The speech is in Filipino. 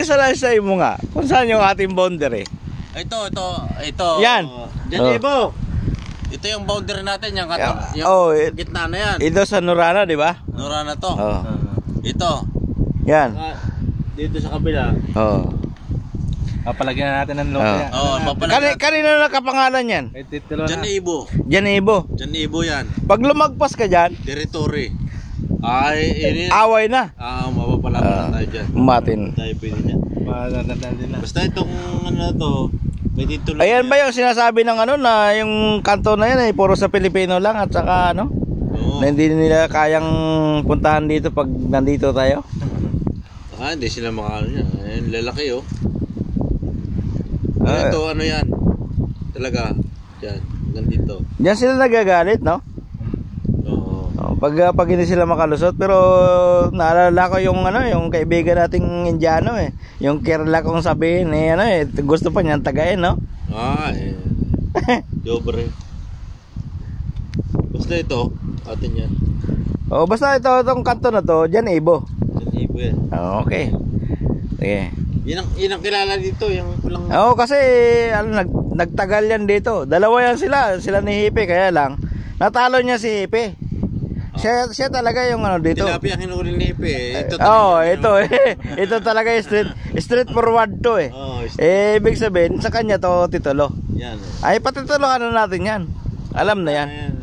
pakisalaysay mo nga kung saan yung ating boundary. Ito. Yan. Diyan Ibo. Ito yung boundary natin, yung gitna na yan. Ito sa Norana, di ba? Norana to. Ito. Yan. Dito sa kabila. Papalagyan natin ng logo yan. Kanina nakapangalan yan? Diyan Ibo. Diyan Ibo. Diyan Ibo yan. Pag lumagpas ka dyan, territory. Ay, away na. Mapapalaban tayo dyan. Matin. Tayo pwede dyan. Basta itong ano to, may dito lang. Ayan ba yung sinasabi ng ano na yung kanto na yan ay puro sa Pilipino lang at saka ano? Na hindi nila kayang puntahan dito pag nandito tayo? Hindi sila makano yan. Ayun, lalaki oh. Ito ano yan? Talaga. Diyan, nandito. Diyan sila nagagalit, no? Pag hindi sila makalusot, pero naalala ko yung ano, yung kaibigan nating Indiano yung Kerala kong sabihin gusto pa niyang tagayin, no? Dobre. Basta ito, atin yan. Basta itong kanto na to, diyan Ibo. Diyan Ibo yan. Okay. Sige. Yun ang kilala dito, yung kulang. Kasi nagtagal yan dito. Dalawa yan sila ni Hipe, kaya lang natalo niya si Hipe. Siya talaga yung ano dito. Tilapia ang hinuli ni Hipe. Ito talaga yung straight forward to ibig sabihin sa kanya to titulo. Yan. Ay patituluhan na natin yan. Alam na yan. Ayan.